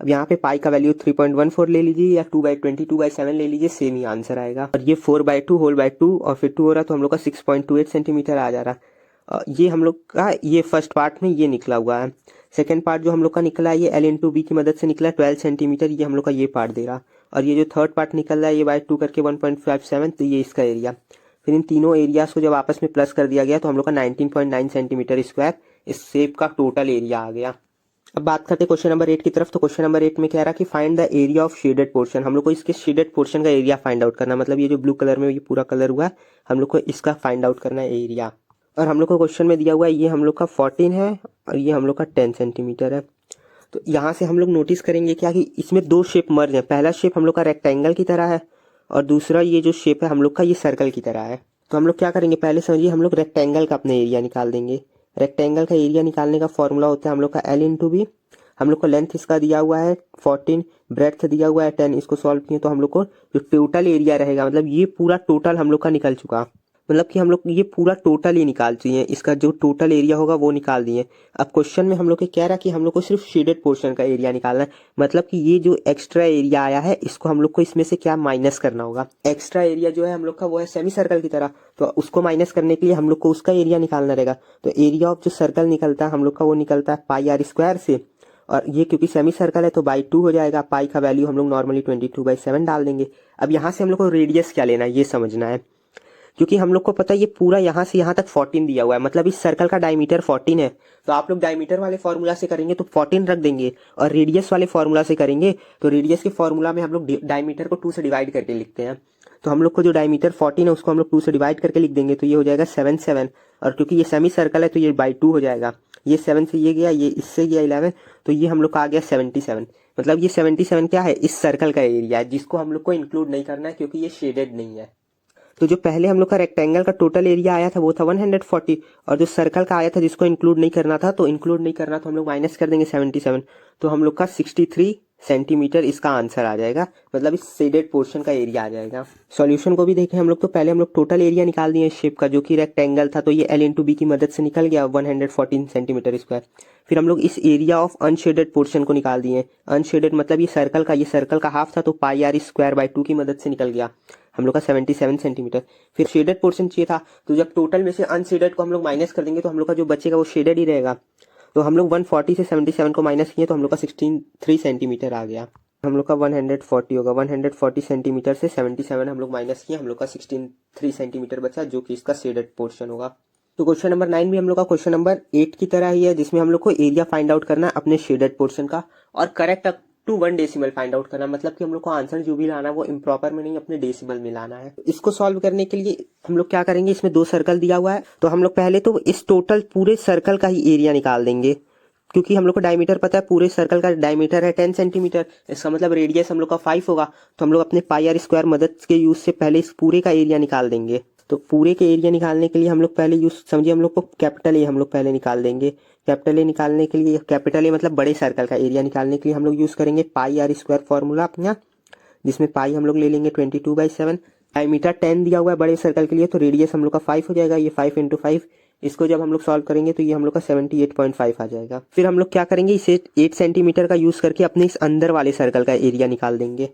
अब यहाँ पे पाई का वैल्यू 3.14 ले लीजिए या 2/22/7 ले लीजिए, सेम ही आंसर आएगा। और ये 4/2 होल बाई 2 और फिर 2 हो रहा तो हम लोग का 6.28 सेंटीमीटर आ जा रहा। ये हम लोग का ये फर्स्ट पार्ट में ये निकला हुआ है। सेकंड पार्ट जो हम लोग का निकला है ये L इंटू बी की मदद से निकला है 12 सेंटीमीटर, ये हम लोग का ये पार्ट दे रहा। और ये जो थर्ड पार्ट निकल रहा है ये बाई 2 करके 1.57, तो ये इसका एरिया। फिर इन तीनों एरियाज को जब आपस में प्लस कर दिया गया तो हम लोग का 19.9 सेंटीमीटर स्क्वायर इस शेप का टोटल एरिया आ गया। अब बात करते हैं क्वेश्चन नंबर 8 की तरफ। तो क्वेश्चन नंबर 8 में कह रहा कि find the area of shaded portion. हम लोग को इसके शेडेड पोर्शन का एरिया फाइंड आउट करना, मतलब ये जो ब्लू कलर में ये पूरा कलर हुआ है हम लोग को इसका फाइंड आउट करना है एरिया। और हम लोग को क्वेश्चन में दिया हुआ है ये हम लोग का 14 है और ये हम लोग का 10 सेंटीमीटर है। तो यहाँ से हम लोग नोटिस करेंगे क्या कि इसमें 2 शेप मर्ज है। पहला शेप हम लोग का रेक्टेंगल की तरह है और दूसरा ये जो शेप है हम लोग का ये सर्कल की तरह है। तो हम लोग क्या करेंगे, पहले समझिए हम लोग रेक्टेंगल का अपना एरिया निकाल देंगे। रेक्टेंगल का एरिया निकालने का फॉर्मूला होता है हम लोग का L इंटू बी। हम लोग को लेंथ इसका दिया हुआ है 14, ब्रेड्थ दिया हुआ है 10। इसको सॉल्व किए तो हम लोग को जो टोटल एरिया रहेगा, मतलब ये पूरा टोटल हम लोग का निकल चुका, मतलब कि हम लोग ये पूरा टोटल ही निकाल चाहिए, इसका जो टोटल एरिया होगा वो निकाल दिए। अब क्वेश्चन में हम लोग को कह रहा है कि हम लोग को सिर्फ शेडेड पोर्शन का एरिया निकालना है, मतलब कि ये जो एक्स्ट्रा एरिया आया है इसको हम लोग को इसमें से क्या माइनस करना होगा। एक्स्ट्रा एरिया जो है हम लोग का वो है सेमी सर्कल की तरह, तो उसको माइनस करने के लिए हम लोग को उसका एरिया निकालना रहेगा। तो एरिया ऑफ जो सर्कल निकलता है हम लोग का वो निकलता है पाई आर स्क्वायर से, और ये क्योंकि सेमी सर्कल है तो बाई 2 हो जाएगा। पाई का वैल्यू हम लोग नॉर्मली 22/7 डाल देंगे। अब यहाँ से हम लोग को रेडियस क्या लेना है ये समझना है, क्योंकि हम लोग को पता है ये पूरा यहाँ से यहाँ तक 14 दिया हुआ है, मतलब इस सर्कल का डायमीटर 14 है। तो आप लोग डायमीटर वाले फॉर्मूला से करेंगे तो 14 रख देंगे, और रेडियस वाले फॉर्मूला से करेंगे तो रेडियस के फॉर्मूला में हम लोग डायमीटर को 2 से डिवाइड करके लिखते हैं। तो हम लोग को जो डायमीटर 14 है उसको हम लोग 2 से डिवाइड करके लिख देंगे, तो ये हो जाएगा 7 और क्योंकि ये सेमी सर्कल है तो ये बाई 2 हो जाएगा। ये 7 से ये गया, ये इससे गया 11, तो ये हम लोग का आ गया 77। मतलब ये 77 क्या है, इस सर्कल का एरिया है जिसको हम लोग को इंक्लूड नहीं करना है क्योंकि ये शेडेड नहीं है। तो जो पहले हम लोग का रेक्टेंगल का टोटल एरिया आया था वो था 140, और जो सर्कल का आया था जिसको इंक्लूड नहीं करना था, तो इंक्लूड नहीं करना तो हम लोग माइनस कर देंगे 77, तो हम लोग का 63 सेंटीमीटर इसका आंसर आ जाएगा, मतलब इस शेडेड पोर्शन का एरिया आ जाएगा। सॉल्यूशन को भी देखें हम लोग, तो पहले हम लोग टोटल एरिया निकाल दिए शेप का जो कि रेक्टेंगल था, तो ये L इंटू बी की मदद से निकल गया 114 सेंटीमीटर स्क्वायर। फिर हम लोग इस एरिया ऑफ अनशेडेड पोर्शन को निकाल दिए। अनशेडेड मतलब ये सर्कल का हाफ था, तो पाई आर स्क्वायर बाई 2 की मदद से निकल गया हम लोग का 77 सेंटीमीटर। फिर शेडेड पोर्शन चाहिए था, तो जब टोटल में से अनशेडेड को हम लोग माइनस कर देंगे तो हम लोग का जो बचेगा वो शेडेड ही रहेगा। तो हम लोग 140 से 77 को माइनस किए तो हम लोग का 63 सेंटीमीटर आ गया। हम लोग का 140 होगा। 140 सेंटीमीटर से 77 हम लोग माइनस किए, हम लोग का 16 सेंटीमीटर बचा, जो कि इसका शेडेड पोर्शन होगा। तो क्वेश्चन नंबर 9 भी हम लोग का क्वेश्चन नंबर 8 की तरह ही है, जिसमें हम लोग को एरिया फाइंड आउट करना है अपने शेडेड पोर्शन का, और correct up to 1 decimal find out करना। मतलब कि हम लोग को आंसर जो भी लाना है वो इम्प्रॉपर में नहीं, अपने डेसिमल में लाना है। इसको सॉल्व करने के लिए हम लोग क्या करेंगे, इसमें 2 सर्कल दिया हुआ है, तो हम लोग पहले तो इस टोटल पूरे सर्कल का ही एरिया निकाल देंगे, क्योंकि हम लोग को डायमीटर पता है, पूरे सर्कल का डायमीटर है 10 सेंटीमीटर। इसका मतलब रेडियस हम लोग का 5 होगा, तो हम लोग अपने पाई आर स्क्वायर मदद के यूज से पहले इस पूरे का एरिया निकाल देंगे। तो पूरे के एरिया निकालने के लिए हम लोग पहले यूज समझिए, हम लोग को कैपिटल ए हम लोग पहले निकाल देंगे। कैपिटल ए निकालने के लिए, कैपिटल ए मतलब बड़े सर्कल का एरिया निकालने के लिए हम लोग यूज करेंगे पाई आर स्क्वायर फॉर्मूला अपना, जिसमें पाई हम लोग ले लेंगे 22/7। डायमीटर 10 दिया हुआ है बड़े सर्कल के लिए, तो रेडियस हम लोग का 5 हो जाएगा। ये 5 × 5, इसको जब हम लोग सॉल्व करेंगे तो ये हम लोग का 78.5 आ जाएगा। फिर हम लोग क्या करेंगे, इसे 8 सेंटीमीटर का यूज करके अपने इस अंदर वाले सर्कल का एरिया निकाल देंगे।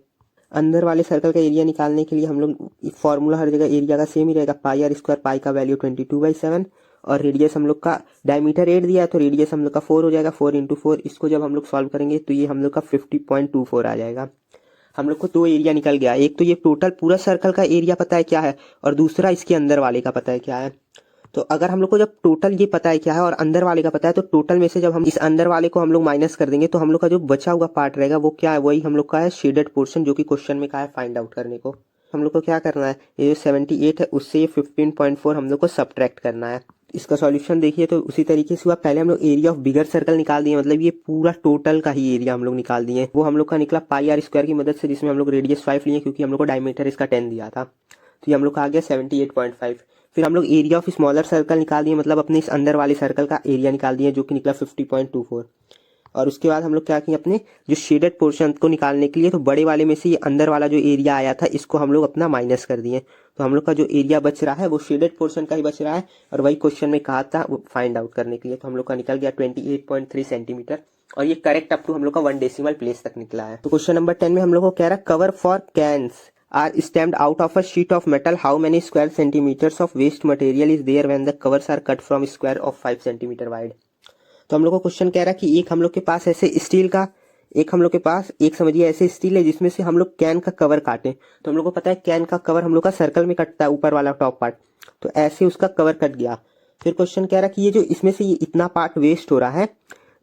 अंदर वाले सर्कल का एरिया निकालने के लिए हम लोग फॉर्मूला हर जगह एरिया का सेम ही रहेगा, पाई आर स्क्वायर, पाई का वैल्यू 22/7, और रेडियस हम लोग का डायमीटर 8 दिया है, तो रेडियस हम लोग का 4 हो जाएगा। 4 × 4, इसको जब हम लोग सॉल्व करेंगे तो ये हम लोग का 50.24 आ जाएगा। हम लोग को 2 एरिया निकल गया, एक तो ये टोटल पूरा सर्कल का एरिया पता है क्या है, और दूसरा इसके अंदर वाले का पता है क्या है। तो अगर हम लोग को जब टोटल ये पता है क्या है और अंदर वाले का पता है, तो टोटल में से जब हम इस अंदर वाले को हम लोग माइनस कर देंगे, तो हम लोग का जो बचा हुआ पार्ट रहेगा वो क्या है, वही हम लोग का है शेडेड पोर्शन, जो कि क्वेश्चन में कहा है फाइंड आउट करने को। हम लोग को क्या करना है, ये जो 78 है उससे ये 15.4 हम लोग को सब्ट्रैक्ट करना है। इसका सॉल्यूशन देखिए तो उसी तरीके से हुआ। पहले हम लोग एरिया ऑफ बिगर सर्कल निकाल दिए, मतलब ये पूरा टोटल का ही एरिया हम लोग निकाल दिए। वो हम लोग का निकला पाई आर स्क्वायर की मदद से, जिसमें हम लोग रेडियस 5 लिए, क्योंकि हम लोग को डायमीटर इसका 10 दिया था, तो ये हम लोग का आ गया 78.5। फिर हम लोग एरिया ऑफ स्मॉलर सर्कल निकाल दिए, मतलब अपने इस अंदर वाले सर्कल का एरिया निकाल दिए, जो कि निकला 50.24। और उसके बाद हम लोग क्या किए, अपने जो शेडेड पोर्शन को निकालने के लिए, तो बड़े वाले में से ये अंदर वाला जो एरिया आया था इसको हम लोग अपना माइनस कर दिए। तो हम लोग का जो एरिया बच रहा है वो शेडेड पोर्शन का ही बच रहा है, और वही क्वेश्चन में कहा था वो फाइंड आउट करने के लिए। तो हम लोग का निकल गया 28.3 सेंटीमीटर, और ये करेक्ट अप टू हम लोग का 1 डेसिमल प्लेस तक निकला है। तो क्वेश्चन नंबर 10 में हम लोग को कह रहा है, cover for cans are stamped out of a sheet of metal, how many square centimeters of waste material is there when the covers are cut from square of 5 centimeter wide। तो हम लोग को क्वेश्चन कह रहा है कि एक हम लोग के पास ऐसे स्टील का, एक हम लोग के पास एक समझिए ऐसे स्टील है जिसमें से हम लोग कैन का कवर काटें। तो हम लोग को पता है कैन का कवर हम लोग का सर्कल में कटता है, ऊपर वाला टॉप पार्ट, तो ऐसे उसका कवर कट गया। फिर क्वेश्चन कह रहा है कि ये जो इसमें से ये इतना पार्ट वेस्ट हो रहा है,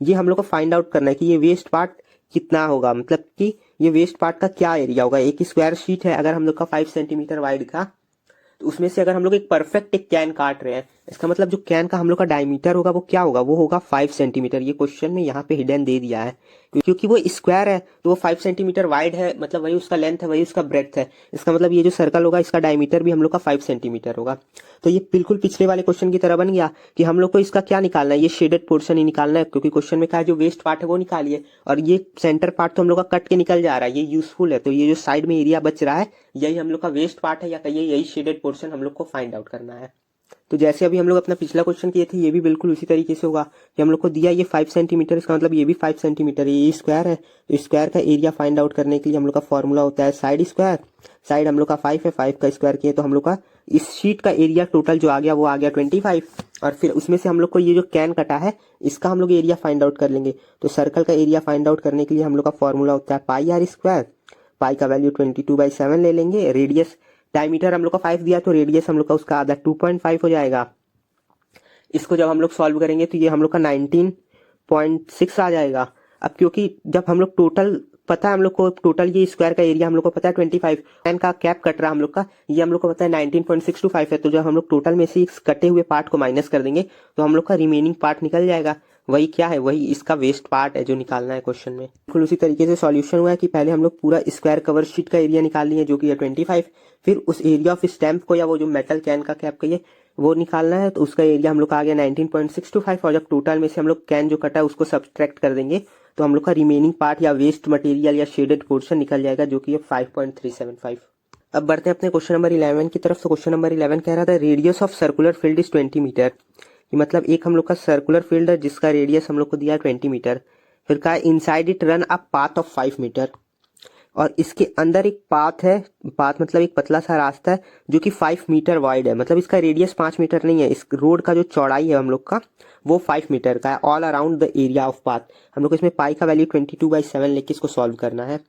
ये हम लोग को फाइंड आउट करना है कि ये वेस्ट पार्ट कितना होगा, मतलब कि ये वेस्ट पार्ट का क्या एरिया होगा। एक स्क्वायर शीट है अगर हम लोग का 5 सेंटीमीटर वाइड का, तो उसमें से अगर हम लोग एक परफेक्ट एक कैन काट रहे हैं, इसका मतलब जो कैन का हम लोग का डायमीटर होगा वो क्या होगा, वो होगा 5 सेंटीमीटर। ये क्वेश्चन में यहाँ पे हिडन दे दिया है, क्योंकि वो स्क्वायर है तो वो 5 सेंटीमीटर वाइड है, मतलब वही उसका लेंथ है, वही उसका ब्रेड्थ है। इसका मतलब ये जो सर्कल होगा इसका डायमीटर भी हम लोग का 5 सेंटीमीटर होगा। तो ये बिल्कुल पिछले वाले क्वेश्चन की तरह बन गया कि हम लोग को इसका क्या निकालना है, ये शेडेड पोर्शन ही निकालना है, क्योंकि क्वेश्चन में कहा है जो वेस्ट पार्ट है वो निकालिए, और ये सेंटर पार्ट तो हम लोग का कट के निकल जा रहा है, ये यूजफुल है। तो ये जो साइड में एरिया बच रहा है यही हम लोग का वेस्ट पार्ट है, या कहिए यही शेडेड पोर्शन हम लोग को फाइंड आउट करना है। तो जैसे अभी हम लोग अपना पिछला क्वेश्चन किए थे, ये भी बिल्कुल उसी तरीके से होगा कि हम लोग को दिया ये 5 सेंटीमीटर, इसका मतलब ये भी 5 सेंटीमीटर है, ये स्क्वायर है, तो स्क्वायर का एरिया फाइंड आउट करने के लिए हम लोग का फॉर्मूला होता है साइड स्क्वायर। साइड हम लोग का 5 है, 5 का स्क्वायर किए तो हम लोग का इस शीट का एरिया टोटल जो आ गया वो आ गया 25, और फिर उसमें से हम लोग को ये जो कैन कटा है इसका हम लोग एरिया फाइंड आउट कर लेंगे। तो सर्कल का एरिया फाइंड आउट करने के लिए हम लोग का फॉर्मूला होता है पाई आर स्क्वायर, पाई का वैल्यू 22/7 ले लेंगे, रेडियस डायमीटर हम लोग का 5 दिया, तो रेडियस हम लोग का उसका आधा 2.5 हो जाएगा। इसको जब हम लोग सॉल्व करेंगे तो ये हम लोग का 19.6 आ जाएगा। अब क्योंकि जब हम लोग टोटल पता है हम लोग को, टोटल ये स्क्वायर का एरिया हम लोग को पता है 25, कैन का कैप कट रहा है हम लोग का, ये हम लोग को पता है 19.625 है। तो जब हम लोग टोटल में से इस कटे हुए पार्ट को माइनस कर देंगे तो हम लोग का रिमेनिंग पार्ट निकल जाएगा, वही क्या है, वही इसका वेस्ट पार्ट है जो निकालना है क्वेश्चन में। बिल्कुल उसी तरीके से सॉल्यूशन हुआ है कि पहले हम लोग पूरा स्क्वायर कवर शीट का एरिया निकाल लिए जो कि है 25, फिर उस एरिया ऑफ स्टैम्प को, या वो जो मेटल कैन का कैप कहिए वो निकालना है, तो उसका एरिया हम लोग का आ गया 19.625, और जब टोटल में से हम लोग कैन जो कटा है उसको सब्ट्रैक्ट कर देंगे तो हम लोग का रिमेनिंग पार्ट या वेस्ट मटेरियल या शेडेड पोर्शन निकल जाएगा, जो कि है 5.375। अब बढ़ते हैं अपने क्वेश्चन नंबर 11 की तरफ। तो क्वेश्चन नंबर 11 कह रहा था radius of circular field is 20 metre, मतलब एक हम लोग का सर्कुलर फील्ड है जिसका रेडियस हम लोग को दिया 20 मीटर। फिर कहा inside it run a path of 5 metre, और इसके अंदर एक पाथ है, पाथ मतलब एक पतला सा रास्ता है जो कि 5 मीटर वाइड है, मतलब इसका रेडियस 5 मीटर नहीं है, इस रोड का जो चौड़ाई है हम लोग का वो 5 मीटर का है। All around the area of path, हम लोग को इसमें पाई का वैल्यू 22/7 लेके इसको सॉल्व करना है।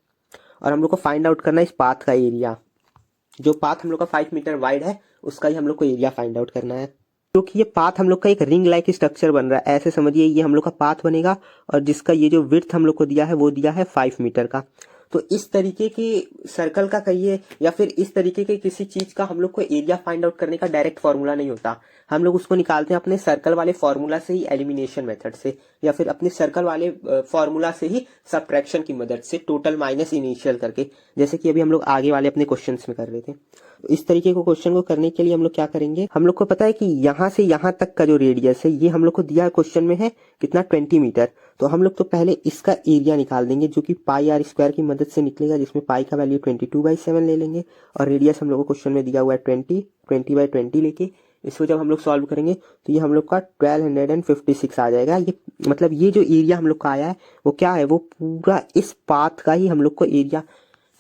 और हम लोग को फाइंड आउट करना है इस पाथ का एरिया। जो पाथ हम लोग का 5 मीटर वाइड है उसका ही हम लोग को एरिया फाइंड आउट करना है। क्योंकि ये पाथ हम लोग का एक रिंग लाइक स्ट्रक्चर बन रहा है, ऐसे समझिए ये हम लोग का पाथ बनेगा और जिसका ये जो विड्थ हम लोग को दिया है वो दिया है 5 मीटर का। तो इस तरीके की सर्कल का कहिए या फिर इस तरीके के किसी चीज का हम लोग को एरिया फाइंड आउट करने का डायरेक्ट फॉर्मूला नहीं होता। हम लोग उसको निकालते हैं अपने सर्कल वाले फॉर्मूला से ही, एलिमिनेशन मेथड से, या फिर अपने सर्कल वाले फॉर्मूला से ही सब्ट्रैक्शन की मदद से, टोटल माइनस इनिशियल करके, जैसे कि अभी हम लोग आगे वाले अपने क्वेश्चन में कर रहे थे। तो इस तरीके को क्वेश्चन को करने के लिए हम लोग क्या करेंगे, हम लोग को पता है कि यहाँ से यहाँ तक का जो रेडियस है ये हम लोग को दिया क्वेश्चन में है कितना, 20 मीटर। तो हम लोग तो पहले इसका एरिया निकाल देंगे जो कि पाई आर स्क्वायर की मदद से निकलेगा, जिसमें पाई का वैल्यू 22/7 ले लेंगे और रेडियस हम लोग को क्वेश्चन में दिया हुआ है 20/20 लेके इसको जब हम लोग सॉल्व करेंगे तो ये हम लोग का 1256 आ जाएगा। ये मतलब ये जो एरिया हम लोग का आया है वो क्या है, वो पूरा इस पाथ का ही हम लोग को एरिया,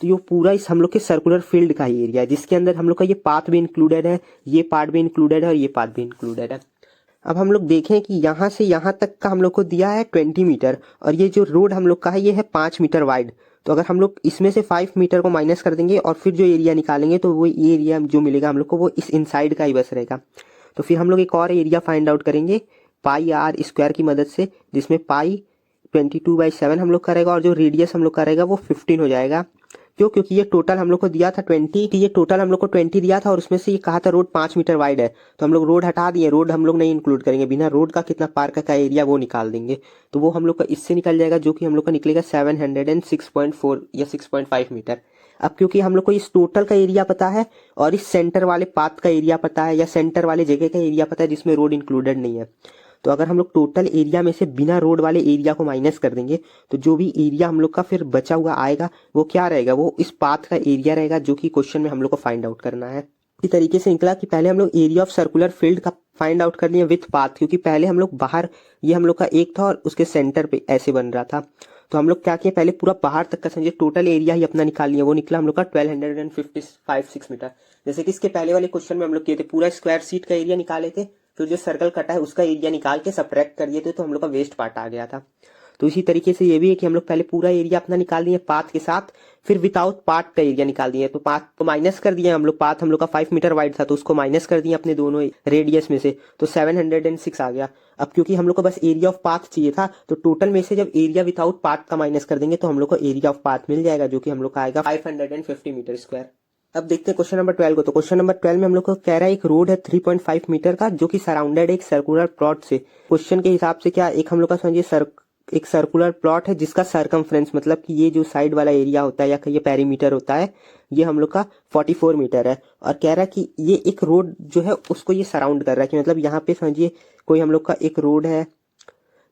तो ये पूरा इस हम लोग के सर्कुलर फील्ड का ही एरिया है जिसके अंदर हम लोग का ये पाथ भी इंक्लूडेड है, ये पार्ट भी इंक्लूडेड है और ये पार्ट भी इंक्लूडेड है। अब हम लोग देखें कि यहाँ से यहाँ तक का हम लोग को दिया है 20 मीटर और ये जो रोड हम लोग का है ये है 5 मीटर वाइड। तो अगर हम लोग इसमें से 5 मीटर को माइनस कर देंगे और फिर जो एरिया निकालेंगे तो वो एरिया जो मिलेगा हम लोग को वो इस इनसाइड का ही बस रहेगा। तो फिर हम लोग एक और एरिया फाइंड आउट करेंगे पाई आर स्क्वायर की मदद से, जिसमें पाई 22/7 हम लोग करेगा और जो रेडियस हम लोग करेगा वो 15 हो जाएगा। क्यों, क्योंकि ये टोटल हम लोग को दिया था 20, कि ये टोटल हम लोग को 20 दिया था और उसमें से ये कहा था रोड 5 मीटर वाइड है, तो हम लोग रोड हटा दिए, रोड हम लोग नहीं इंक्लूड करेंगे, बिना रोड का कितना पार्क का एरिया वो निकाल देंगे। तो वो हम लोग का इससे निकल जाएगा जो कि हम लोग का निकलेगा 706.4 या 6.5 मीटर। अब क्योंकि हम लोग को इस टोटल का एरिया पता है और इस सेंटर वाले पाथ का एरिया पता है या सेंटर वाले जगह का एरिया पता है जिसमें रोड इंक्लूडेड नहीं है, तो अगर हम लोग टोटल एरिया में से बिना रोड वाले एरिया को माइनस कर देंगे तो जो भी एरिया हम लोग का फिर बचा हुआ आएगा वो क्या रहेगा, वो इस पाथ का एरिया रहेगा जो कि क्वेश्चन में हम लोग को फाइंड आउट करना है। इसी तरीके से निकला कि पहले हम लोग एरिया ऑफ सर्कुलर फील्ड का फाइंड आउट कर लिए विथ पाथ, क्योंकि पहले हम लोग बाहर, ये हम लोग का एक था और उसके सेंटर पे ऐसे बन रहा था, तो हम लोग क्या किए पहले पूरा बाहर तक का समझिए टोटल एरिया ही अपना निकाल लिया, वो निकला हम लोग का 1256 मीटर। जैसे कि इसके पहले वाले क्वेश्चन में हम लोग किए थे, पूरा स्क्वायर शीट का एरिया निकाले थे, फिर जो सर्कल कटा है उसका एरिया निकाल के सब्ट्रैक्ट कर दिए थे तो हम लोग का वेस्ट पार्ट आ गया था। तो इसी तरीके से ये भी है कि हम लोग पहले पूरा एरिया अपना निकाल दिए पाथ के साथ, फिर विदाउट पाथ का एरिया निकाल दिए, तो पाथ को माइनस कर दिए हम लोग, पाथ हम लोग का 5 मीटर वाइड था तो उसको माइनस कर दिए अपने दोनों रेडियस में से, तो 706 आ गया। अब क्योंकि हम लोग को बस एरिया ऑफ पाथ चाहिए था तो टोटल में से जब एरिया विदाउट पाथ का माइनस कर देंगे तो हम लोग को एरिया ऑफ पाथ मिल जाएगा जो कि हम लोग का आएगा 550 मीटर स्क्वायर। अब देखते हैं क्वेश्चन नंबर 12 को। तो क्वेश्चन नंबर 12 में हम लोग को कह रहा है एक रोड है 3.5 मीटर का जो कि सराउंडेड एक सर्कुलर प्लॉट से। क्वेश्चन के हिसाब से क्या, एक हम लोग का समझिए एक सर्कुलर प्लॉट है जिसका सरकमफ्रेंस मतलब कि ये जो साइड वाला एरिया होता है या ये पेरीमीटर होता है ये हम लोग का 44 मीटर है, और कह रहा है कि ये एक रोड जो है उसको ये सराउंड कर रहा है, कि मतलब यहाँ पे समझिए कोई हम लोग का एक रोड है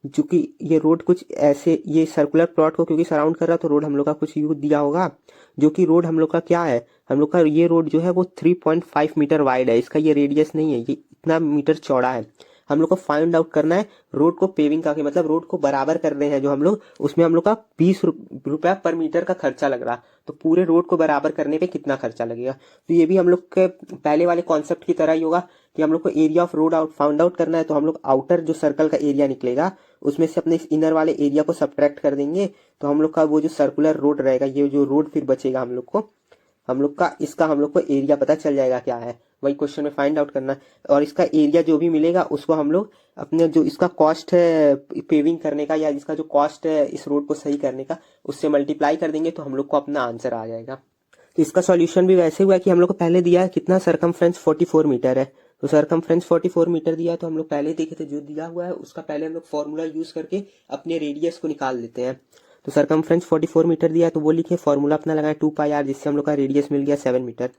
जो कि ये रोड कुछ ऐसे, ये सर्कुलर प्लॉट को क्योंकि सराउंड कर रहा है तो रोड हम लोग का कुछ यूज दिया होगा, जो कि रोड हम लोग का क्या है, हम लोग का ये रोड जो है वो 3.5 मीटर वाइड है, इसका ये रेडियस नहीं है, ये इतना मीटर चौड़ा है। हम लोग को फाइंड आउट करना है रोड को पेविंग का, मतलब रोड को बराबर कर रहे हैं जो हम लोग, उसमें हम लोग का 20 रुपया पर मीटर का खर्चा लग रहा, तो पूरे रोड को बराबर करने पे कितना खर्चा लगेगा। तो ये भी हम लोग के पहले वाले कॉन्सेप्ट की तरह ही होगा कि हम लोग को area of road found out करना है, तो हम लोग आउटर जो सर्कल का एरिया निकलेगा उसमें से अपने इनर वाले एरिया को सब्ट्रैक्ट कर देंगे, तो हम लोग का वो जो सर्कुलर रोड रहेगा, ये जो रोड फिर बचेगा हम लोग का इसका हम लोग को एरिया पता चल जाएगा क्या है, वही क्वेश्चन में फाइंड आउट करना है। और इसका एरिया जो भी मिलेगा उसको हम लोग अपने जो इसका कॉस्ट है पेविंग करने का या इसका जो कॉस्ट है इस रोड को सही करने का उससे मल्टीप्लाई कर देंगे तो हम लोग को अपना आंसर आ जाएगा। तो इसका सॉल्यूशन भी वैसे हुआ कि हम लोग को पहले दिया है कितना, सरकमफ्रेंस 44 मीटर है, तो सरकमफ्रेंस 44 मीटर दिया, तो हम लोग पहले देखे थे जो दिया हुआ है उसका पहले हम लोग फॉर्मूला यूज करके अपने रेडियस को निकाल लेते हैं। तो सरकमफ्रेंस 44 मीटर दिया तो वो लिखे, फॉर्मूला अपना लगाए 2πr, जिससे हम लोग का रेडियस मिल गया 7 मीटर।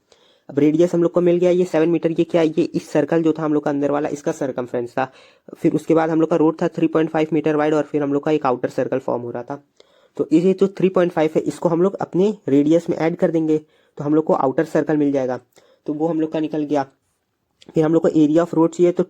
अब रेडियस हम लोग को मिल गया ये 7 मीटर, ये क्या, ये इस सर्कल जो था हम लोग का अंदर वाला इसका सरकमफ्रेंस था। फिर उसके बाद हम लोग का रोड था 3.5 मीटर वाइड और फिर हम लोग का एक आउटर सर्कल फॉर्म हो रहा था। तो ये जो 3.5 है इसको हम लोग अपने रेडियस में ऐड कर देंगे तो हम लोग को आउटर सर्कल मिल जाएगा, तो वो हम लोग का निकल गया। फिर हम लोग को एरिया ऑफ रोड चाहिए, तो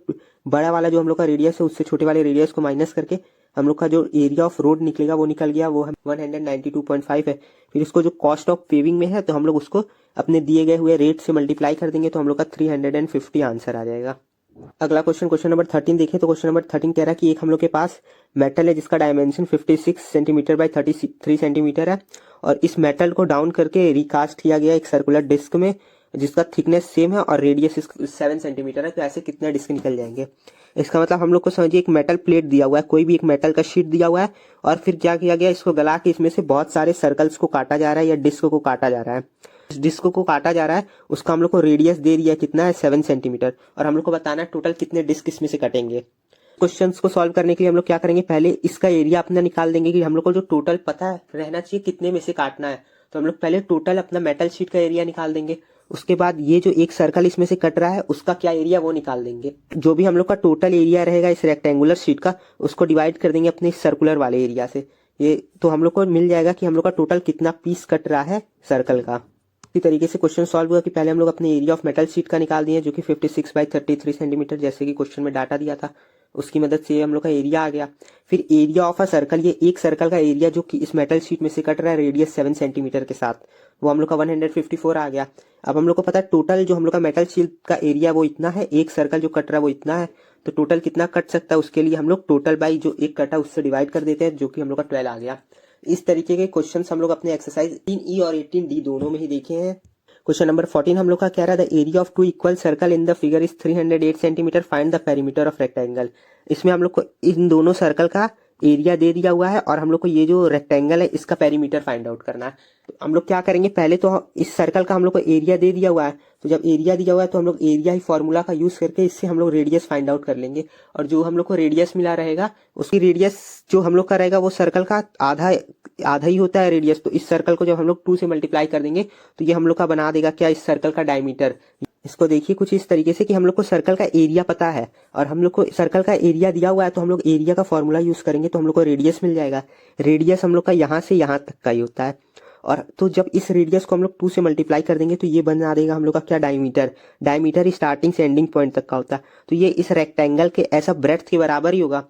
बड़ा वाला जो हम लोग का रेडियस है उससे छोटे वाले रेडियस को माइनस करके हम लोग का जो एरिया ऑफ रोड निकलेगा वो निकल गया, वो 192.5 है। फिर इसको जो कॉस्ट ऑफ पेविंग में है तो हम लोग उसको अपने दिए गए हुए रेट से मल्टीप्लाई कर देंगे तो हम लोग का 350 आंसर आ जाएगा। अगला क्वेश्चन, क्वेश्चन नंबर 13 देखें तो क्वेश्चन नंबर 13 कह रहा है कि एक हम लोग के पास मेटल है जिसका डायमेंशन 56 सेंटीमीटर बाई 33 सेंटीमीटर है और इस मेटल को डाउन करके रिकास्ट किया गया एक सर्कुलर डिस्क में जिसका थिकनेस सेम है और रेडियस 7 सेंटीमीटर है। तो ऐसे कितने डिस्क निकल जाएंगे? इसका मतलब हम लोग को समझिए एक मेटल प्लेट दिया हुआ है, कोई भी एक मेटल का शीट दिया हुआ है और फिर क्या किया गया, इसको गला के इसमें से बहुत सारे सर्कल्स को काटा जा रहा है या डिस्क को काटा जा रहा है। इस डिस्क को काटा जा रहा है, उसका हम लोग को रेडियस दे दिया कितना है 7 सेंटीमीटर और हम लोग को बताना है टोटल कितने डिस्क इसमें से कटेंगे। क्वेश्चंस को सॉल्व करने के लिए हम लोग क्या करेंगे, पहले इसका एरिया अपना निकाल देंगे कि हम लोग को जो टोटल पता है रहना चाहिए कितने में से काटना है। तो हम लोग पहले टोटल अपना मेटल शीट का एरिया निकाल देंगे, उसके बाद ये जो एक सर्कल इसमें से कट रहा है उसका क्या एरिया वो निकाल देंगे। जो भी हम लोग का टोटल एरिया रहेगा इस रेक्टेंगुलर शीट का उसको डिवाइड कर देंगे अपने सर्कुलर वाले एरिया से। ये तो हम लोग को मिल जाएगा कि हम लोग का टोटल कितना पीस कट रहा है सर्कल का। इसी तरीके से क्वेश्चन सॉल्व हुआ कि पहले हम लोग अपने एरिया ऑफ मेटल शीट का निकाल दिए जो कि 56 बाई 33 सेंटीमीटर जैसे कि क्वेश्चन में डाटा दिया था, उसकी मदद से हम लोग का एरिया आ गया। फिर एरिया ऑफ अ सर्कल, ये एक सर्कल का एरिया जो कि इस मेटल शीट में से कट रहा है रेडियस 7 सेंटीमीटर के साथ, वो हम लोग का 154 आ गया। अब हम लोग को पता है टोटल जो हम लोग का मेटल शीट का एरिया वो इतना है, एक सर्कल जो कट रहा है वो इतना है, तो टोटल कितना कट सकता है उसके लिए हम लोग टोटल बाई जो एक कटा उससे डिवाइड कर देते हैं जो कि हम लोग का 12 आ गया। इस तरीके के क्वेश्चन हम लोग अपने एक्सरसाइज 18E और 18D दोनों में ही देखे हैं। क्वेश्चन नंबर 14 हम लोग का कह रहा है the area of two equal circle in the figure is 308 centimetre, find the perimeter of rectangle. इसमें हम लोग को इन दोनों सर्कल का एरिया दे दिया हुआ है और हम लोग को ये जो रेक्टेंगल है इसका पेरीमीटर फाइंड आउट करना है। तो हम लोग क्या करेंगे, पहले तो इस सर्कल का हम लोग को एरिया दे दिया हुआ है, तो जब एरिया दिया हुआ है तो हम लोग एरिया ही फॉर्मूला का यूज करके इससे हम लोग रेडियस फाइंड आउट कर लेंगे और जो हम लोग को रेडियस मिला रहेगा उसकी रेडियस जो हम लोग का रहेगा वो सर्कल का आधा आधा ही होता है रेडियस। तो इस सर्कल को जब हम लोग 2 से मल्टीप्लाई कर देंगे तो ये हम लोग का बना देगा क्या, इस सर्कल का डायमीटर। इसको देखिए कुछ इस तरीके से कि हम लोग को सर्कल का एरिया पता है और हम लोग को सर्कल का एरिया दिया हुआ है तो हम लोग एरिया का फॉर्मूला यूज करेंगे तो हम लोग को रेडियस मिल जाएगा। रेडियस हम लोग का यहाँ से यहाँ तक का ही होता है और तो जब इस रेडियस को हम लोग 2 से मल्टीप्लाई कर देंगे तो ये बना देगा हम लोग का क्या, डायमीटर। डायमीटर स्टार्टिंग से एंडिंग पॉइंट तक का होता है, तो ये इस रेक्टेंगल के ऐसा ब्रेड्थ के बराबर ही होगा।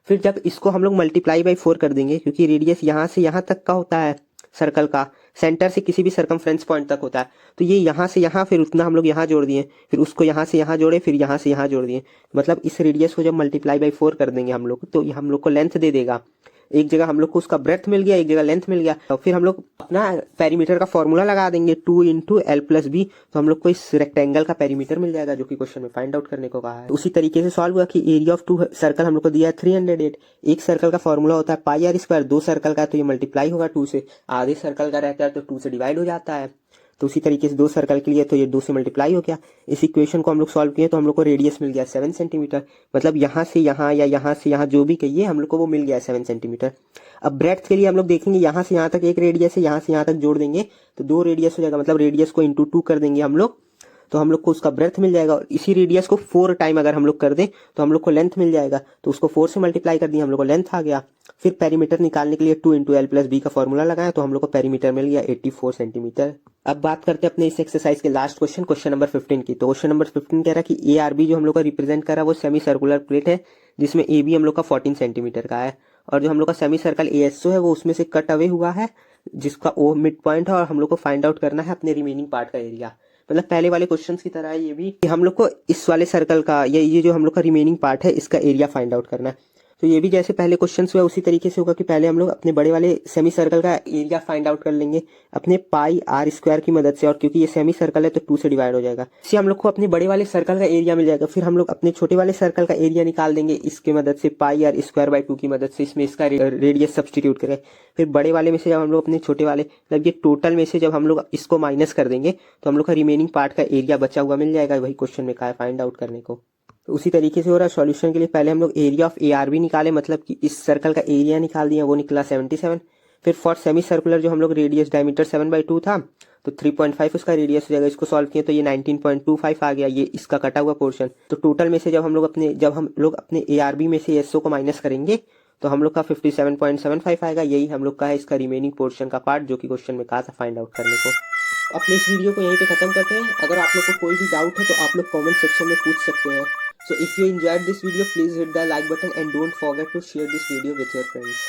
फिर जब इसको हम लोग मल्टीप्लाई बाई 4 कर देंगे क्योंकि रेडियस यहाँ से यहाँ तक का होता है सर्कल का, सेंटर से किसी भी सरकमफ्रेंस पॉइंट तक होता है, तो ये यहाँ से यहाँ फिर उतना हम लोग यहाँ जोड़ दिए, फिर उसको यहाँ से यहाँ जोड़े, फिर यहाँ से यहाँ जोड़ दिए, मतलब इस रेडियस को जब मल्टीप्लाई बाई 4 कर देंगे हम लोग तो ये हम लोग को लेंथ दे देगा। एक जगह हम लोग को उसका ब्रेथ मिल गया, एक जगह लेंथ मिल गया, तो फिर हम लोग अपना पेरीमीटर का फॉर्मूला लगा देंगे 2 इंटू एल प्लस बी, तो हम लोग को इस रेक्टेंगल का पेरीमीटर मिल जाएगा जो कि क्वेश्चन में फाइंड आउट करने को कहा है। उसी तरीके से सॉल्व हुआ कि एरिया ऑफ 2 सर्कल हम लोग को दिया है 308। एक सर्कल का फॉर्मूला होता है पाई आर स्क्वायर, 2 सर्कल का तो ये मल्टीप्लाई होगा 2 से, आधे सर्कल का रहता है तो 2 से डिवाइड हो जाता है। तो उसी तरीके से 2 सर्कल के लिए तो ये 2 से मल्टीप्लाई हो गया। इस इक्वेशन को हम लोग सॉल्व किए तो हम लोग को रेडियस मिल गया 7 सेंटीमीटर, मतलब यहाँ से यहाँ या यहाँ से यहाँ जो भी कहिए हम लोग को वो मिल गया 7 सेंटीमीटर। अब ब्रेड्थ के लिए हम लोग देखेंगे यहाँ से यहाँ तक एक रेडियस है, यहाँ से यहाँ तक जोड़ देंगे तो 2 रेडियस हो जाएगा, मतलब रेडियस को इंटू 2 कर देंगे हम लोग तो हम लोग को उसका ब्रेथ मिल जाएगा। और इसी रेडियस को 4 टाइम अगर हम लोग कर दें तो हम लोग को लेंथ मिल जाएगा, तो उसको 4 से मल्टीप्लाई कर दिए हम लोग को लेंथ आ गया। फिर पेरीमीटर निकालने के लिए 2 इंटू एल प्लस बी का फॉर्मूला लगाया तो हम लोग को पेरीमीटर मिल गया 84 सेंटीमीटर। अब बात करते हैं अपने इस एक्सरसाइज के लास्ट क्वेश्चन, क्वेश्चन नंबर 15 की। तो क्वेश्चन नंबर 15 कह रहा है कि ए आर बी जो हम लोग का रिप्रेजेंट कर रहा है वो सेमी सर्कुलर प्लेट है जिसमें ए बी हम लोग का 14 सेंटीमीटर का है और जो हम लोग का semicircle A S O है वो उसमें से कट अवे हुआ है जिसका ओ मिड पॉइंट है और हम लोग को फाइंड आउट करना है अपने रिमेनिंग पार्ट का एरिया। मतलब पहले वाले क्वेश्चंस की तरह ये भी कि हम लोग को इस वाले सर्कल का या ये जो हम लोग का रिमेनिंग पार्ट है इसका एरिया फाइंड आउट करना है। तो ये भी जैसे पहले क्वेश्चंस हुआ उसी तरीके से होगा कि पहले हम लोग अपने बड़े वाले सेमी सर्कल का एरिया फाइंड आउट कर लेंगे अपने पाई आर स्क्वायर की मदद से, और क्योंकि ये सेमी सर्कल है तो 2 से डिवाइड हो जाएगा, इससे हम लोग को अपने बड़े वाले सर्कल का एरिया मिल जाएगा। फिर हम लोग अपने छोटे वाले सर्कल का एरिया निकाल देंगे इसके मदद से पाई आर स्क्वायर बाई 2 की मदद से, इसमें इसका रेडियस सब्सटीट्यूट करें। फिर बड़े वाले में से जब हम लोग अपने छोटे वाले मतलब ये टोटल में से जब हम लोग इसको माइनस कर देंगे तो हम लोग का रिमेनिंग पार्ट का एरिया बचा हुआ मिल जाएगा, वही क्वेश्चन में कहा है फाइंड आउट करने को। तो उसी तरीके से हो रहा है सॉल्यूशन के लिए पहले हम लोग area of A R B निकाले, मतलब कि इस सर्कल का एरिया निकाल दिया वो निकला 77। फिर फॉर सेमी सर्कुलर जो हम लोग रेडियस डायमीटर 7/2 था तो 3.5 उसका रेडियस हो जाएगा, इसको सॉल्व किए तो ये 19.25 आ गया, ये इसका कटा हुआ पोर्शन। तो टोटल में से जब हम लोग अपने ए आर बी में से एस ओ को माइनस करेंगे तो हम लोग का 57.75 आएगा, यही हम लोग का है इसका रिमेनिंग पोर्शन का पार्ट जो कि क्वेश्चन में कहा था फाइंड आउट करने को। अपने इस वीडियो को यहीं पे खत्म करते हैं। अगर आप लोग को कोई भी डाउट है तो आप लोग कमेंट सेक्शन में पूछ सकते हैं। So if you enjoyed this video, please hit the like button and don't forget to share this video with your friends.